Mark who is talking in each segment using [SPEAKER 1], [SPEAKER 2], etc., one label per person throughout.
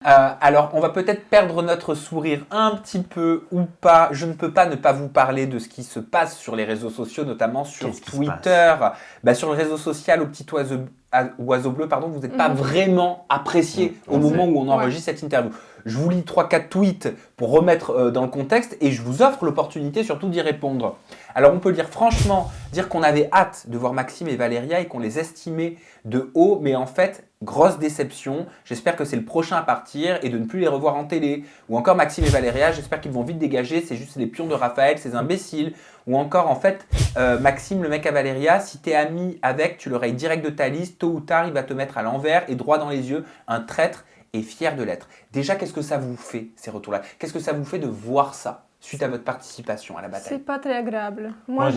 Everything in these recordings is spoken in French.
[SPEAKER 1] Alors, on va peut-être perdre notre sourire un petit peu ou pas. Je ne peux pas ne pas vous parler de ce qui se passe sur les réseaux sociaux, notamment sur
[SPEAKER 2] Qu'est-ce qui se
[SPEAKER 1] Twitter. Sur le réseau social, au petit oiseau bleu, pardon, vous n'êtes pas vraiment apprécié au moment où on enregistre cette interview. Je vous lis 3-4 tweets pour remettre dans le contexte et je vous offre l'opportunité surtout d'y répondre. Alors, on peut dire franchement, dire qu'on avait hâte de voir Maxime et Valéria et qu'on les estimait de haut, mais en fait, grosse déception. J'espère que c'est le prochain à partir et de ne plus les revoir en télé. Ou encore Maxime et Valéria, j'espère qu'ils vont vite dégager. C'est juste les pions de Raphaël, ces imbéciles. Ou encore, en fait, Maxime, le mec à Valéria, si t'es ami avec, tu le rayes direct de ta liste. Tôt ou tard, il va te mettre à l'envers et droit dans les yeux. Un traître et fier de l'être. Déjà, qu'est-ce que ça vous fait, ces retours-là? Qu'est-ce que ça vous fait de voir ça suite à votre participation à la bataille?
[SPEAKER 3] C'est pas très agréable. Moi,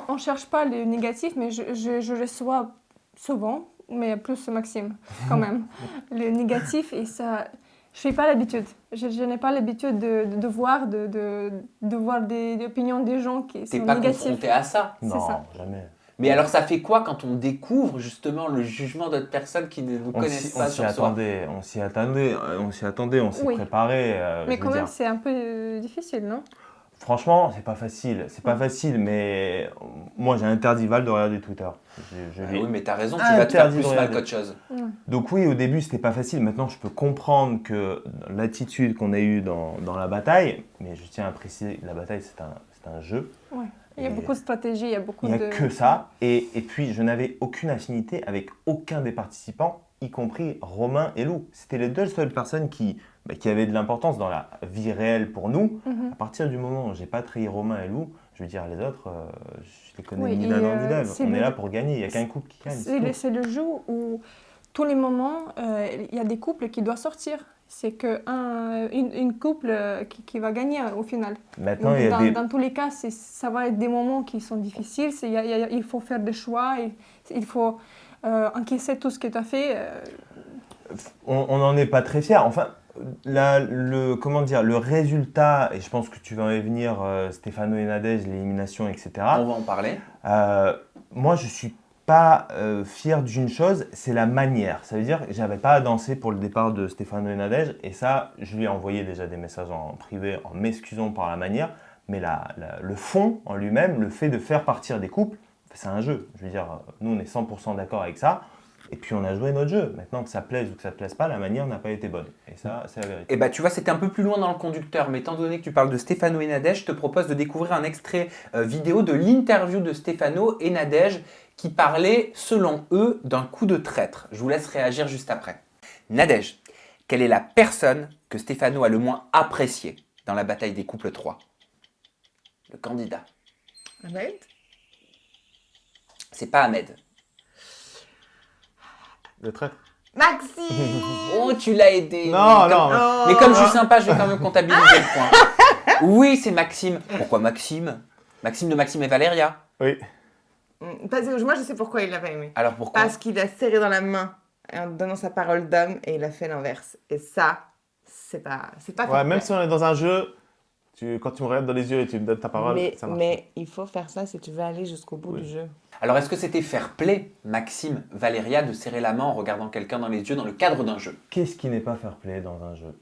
[SPEAKER 3] on cherche pas le négatif, mais je reçois souvent, mais plus Maxime, quand même. Le négatif, et ça... Je n'ai pas l'habitude. Je n'ai pas l'habitude de voir des opinions des gens qui sont
[SPEAKER 1] T'es pas
[SPEAKER 3] négatives.
[SPEAKER 1] confronté à ça?
[SPEAKER 2] Non,
[SPEAKER 3] ça.
[SPEAKER 2] jamais.
[SPEAKER 1] Mais alors, ça fait quoi quand on découvre justement le jugement d'autres personnes qui ne nous connaissent pas sur soi?
[SPEAKER 2] On s'y attendait, on s'y préparait.
[SPEAKER 3] Mais quand même, c'est un peu difficile, non?
[SPEAKER 2] Franchement, c'est pas facile. C'est pas facile, mais moi j'ai interdit Val de regarder Twitter.
[SPEAKER 1] Oui, mais t'as raison, tu vas te faire plus mal qu'autre chose.
[SPEAKER 2] Donc oui, au début c'était pas facile. Maintenant, je peux comprendre que l'attitude qu'on a eue dans la bataille, mais je tiens à préciser, la bataille c'est un jeu.
[SPEAKER 3] Ouais. Il y a beaucoup de stratégies, il y a beaucoup de...
[SPEAKER 2] Il n'y a que ça. Et puis, je n'avais aucune affinité avec aucun des participants, y compris Romain et Lou. C'était les deux seules personnes qui avaient de l'importance dans la vie réelle pour nous. À partir du moment où je n'ai pas trahi Romain et Lou, je veux dire, les autres, je les connais ni d'un an ni d'un. On est là pour gagner. Il n'y a qu'un couple qui gagne.
[SPEAKER 3] C'est le jeu où, tous les moments, il y a des couples qui doivent sortir. C'est qu'une couple qui va gagner au final.
[SPEAKER 2] Maintenant,
[SPEAKER 3] Dans tous les cas, ça va être des moments qui sont difficiles. Il faut faire des choix, il faut encaisser tout ce que tu as fait.
[SPEAKER 2] On n'en est pas très fiers. Enfin, le résultat, et je pense que tu vas y venir, Stéphano et Nadège, l'élimination, etc.
[SPEAKER 1] On va en parler.
[SPEAKER 2] Moi, je suis pas fier d'une chose, c'est la manière. Ça veut dire que j'avais pas à danser pour le départ de Stéphano et Nadège, et ça, je lui ai envoyé déjà des messages en privé en m'excusant par la manière, mais le fond en lui-même, le fait de faire partir des couples, c'est un jeu. Je veux dire, nous, on est 100% d'accord avec ça, et puis on a joué notre jeu. Maintenant, que ça plaise ou que ça te plaise pas, la manière n'a pas été bonne, et ça, c'est la vérité.
[SPEAKER 1] Et tu vois, c'était un peu plus loin dans le conducteur, mais étant donné que tu parles de Stéphano et Nadège, je te propose de découvrir un extrait vidéo de l'interview de Stéphano et Nadège qui parlaient, selon eux, d'un coup de traître. Je vous laisse réagir juste après. Nadège, quelle est la personne que Stéphano a le moins appréciée dans la bataille des couples 3? Le candidat.
[SPEAKER 4] Ahmed?
[SPEAKER 1] C'est pas Ahmed.
[SPEAKER 2] Le traître.
[SPEAKER 4] Maxime!
[SPEAKER 1] Oh, tu l'as aidé.
[SPEAKER 2] Non.
[SPEAKER 1] Mais comme je suis sympa, je vais quand même comptabiliser le point. Oui, c'est Maxime. Pourquoi Maxime? Maxime de Maxime et Valéria.
[SPEAKER 2] Oui.
[SPEAKER 4] Parce que moi, je sais pourquoi il l'a pas aimé.
[SPEAKER 1] Alors pourquoi?
[SPEAKER 4] Parce qu'il a serré dans la main en donnant sa parole d'homme et il a fait l'inverse. Et ça, c'est pas
[SPEAKER 2] Ouais, même si on est dans un jeu, quand tu me regardes dans les yeux et tu me donnes ta parole, ça marche.
[SPEAKER 4] Mais il faut faire ça si tu veux aller jusqu'au bout du jeu.
[SPEAKER 1] Alors est-ce que c'était fair play, Maxime, Valéria, de serrer la main en regardant quelqu'un dans les yeux dans le cadre d'un jeu?
[SPEAKER 2] Qu'est-ce qui n'est pas fair play dans un jeu?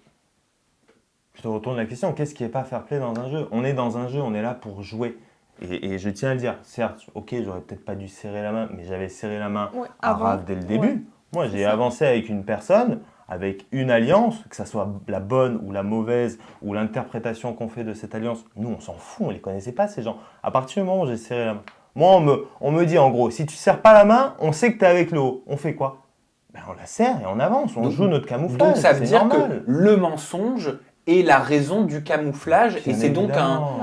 [SPEAKER 2] Je te retourne la question, qu'est-ce qui n'est pas fair play dans un jeu? On est dans un jeu, on est là pour jouer. Et je tiens à le dire, certes, ok, j'aurais peut-être pas dû serrer la main, mais j'avais serré la main à Raph dès le début.
[SPEAKER 3] Ouais.
[SPEAKER 2] Moi, j'ai avancé avec une personne, avec une alliance, que ça soit la bonne ou la mauvaise, ou l'interprétation qu'on fait de cette alliance. Nous, on s'en fout, on les connaissait pas, ces gens. À partir du moment où j'ai serré la main, moi, on me dit en gros, si tu serres pas la main, on sait que tu es avec le haut. On fait quoi? On la serre et on avance, on joue notre camouflage.
[SPEAKER 1] Donc ça veut dire
[SPEAKER 2] normal.
[SPEAKER 1] que le mensonge est la raison du camouflage.
[SPEAKER 2] Bien
[SPEAKER 1] et c'est donc
[SPEAKER 2] évidemment.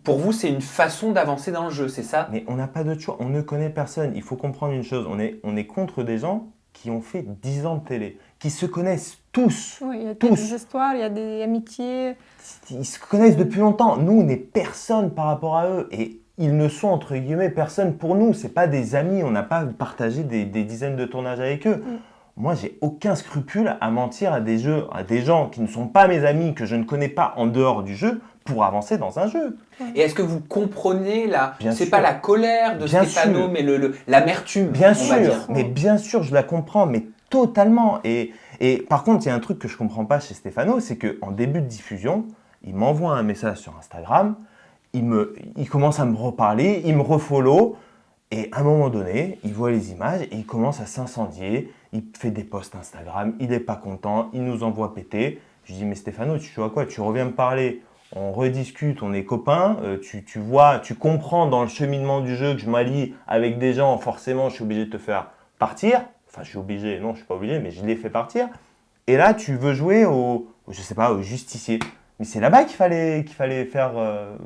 [SPEAKER 1] pour vous, c'est une façon d'avancer dans le jeu, c'est ça?
[SPEAKER 2] Mais on n'a pas d'autre choix, on ne connaît personne. Il faut comprendre une chose, on est contre des gens qui ont fait 10 ans de télé, qui se connaissent tous.
[SPEAKER 3] Oui, il y a
[SPEAKER 2] tous.
[SPEAKER 3] des histoires, il y a des amitiés.
[SPEAKER 2] Ils se connaissent depuis longtemps. Nous, on n'est personne par rapport à eux. Et ils ne sont, entre guillemets, personne pour nous. Ce n'est pas des amis, on n'a pas partagé des dizaines de tournages avec eux. Moi, j'ai aucun scrupule à mentir à des gens qui ne sont pas mes amis, que je ne connais pas en dehors du jeu, pour avancer dans un jeu.
[SPEAKER 1] Et est-ce que vous comprenez
[SPEAKER 2] Bien
[SPEAKER 1] c'est
[SPEAKER 2] sûr.
[SPEAKER 1] pas la colère de
[SPEAKER 2] Bien
[SPEAKER 1] Stéphano,
[SPEAKER 2] sûr.
[SPEAKER 1] mais l'amertume,
[SPEAKER 2] Bien
[SPEAKER 1] on va
[SPEAKER 2] sûr,
[SPEAKER 1] dire.
[SPEAKER 2] mais bien sûr, je la comprends, mais totalement. Et Et par contre, il y a un truc que je comprends pas chez Stéphano, c'est qu'en début de diffusion, il m'envoie un message sur Instagram, il commence à me reparler, il me refollow, et à un moment donné, il voit les images et il commence à s'incendier, il fait des posts Instagram, il n'est pas content, il nous envoie péter. Je lui dis, mais Stéphano, tu vois quoi? Tu reviens me parler, on rediscute, on est copains, tu vois, tu comprends dans le cheminement du jeu que je m'allie avec des gens, forcément, je suis obligé de te faire partir. Enfin, je suis obligé, non, je ne suis pas obligé, mais je les fais partir. Et là, tu veux jouer je sais pas, au justicier. Mais c'est là-bas qu'il fallait faire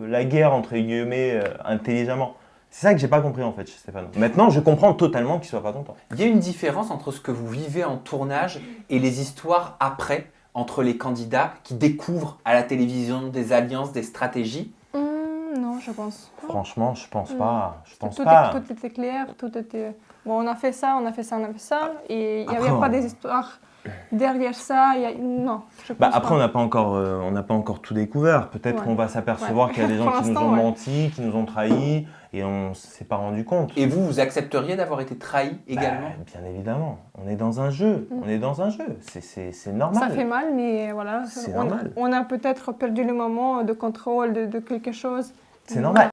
[SPEAKER 2] la guerre, entre guillemets, intelligemment. C'est ça que j'ai pas compris en fait chez Stéphano. Maintenant, je comprends totalement qu'il soit pas content.
[SPEAKER 1] Il y a une différence entre ce que vous vivez en tournage et les histoires après, entre les candidats qui découvrent à la télévision des alliances, des stratégies.
[SPEAKER 3] Non, je pense.
[SPEAKER 2] Franchement, je pense pas. Je pense
[SPEAKER 3] Tout
[SPEAKER 2] pas.
[SPEAKER 3] était clair, tout était... Bon, on a fait ça, on a fait ça, on a fait ça, et il n'y avait
[SPEAKER 2] Après,
[SPEAKER 3] pas des histoires derrière ça. Non, je pense
[SPEAKER 2] Après,
[SPEAKER 3] pas.
[SPEAKER 2] on n'a pas encore tout découvert. Peut-être
[SPEAKER 3] Ouais.
[SPEAKER 2] qu'on va s'apercevoir
[SPEAKER 3] Ouais.
[SPEAKER 2] qu'il y a des gens
[SPEAKER 3] Pour
[SPEAKER 2] qui nous
[SPEAKER 3] l'instant,
[SPEAKER 2] ont
[SPEAKER 3] ouais.
[SPEAKER 2] menti, qui nous ont trahis, et on ne s'est pas rendu compte.
[SPEAKER 1] Et vous accepteriez d'avoir été trahi également?
[SPEAKER 2] Bien évidemment. On est dans un jeu. On est dans un jeu. C'est normal.
[SPEAKER 3] Ça fait mal, mais voilà.
[SPEAKER 2] C'est normal.
[SPEAKER 3] On a peut-être perdu le moment de contrôle de quelque chose.
[SPEAKER 2] C'est normal.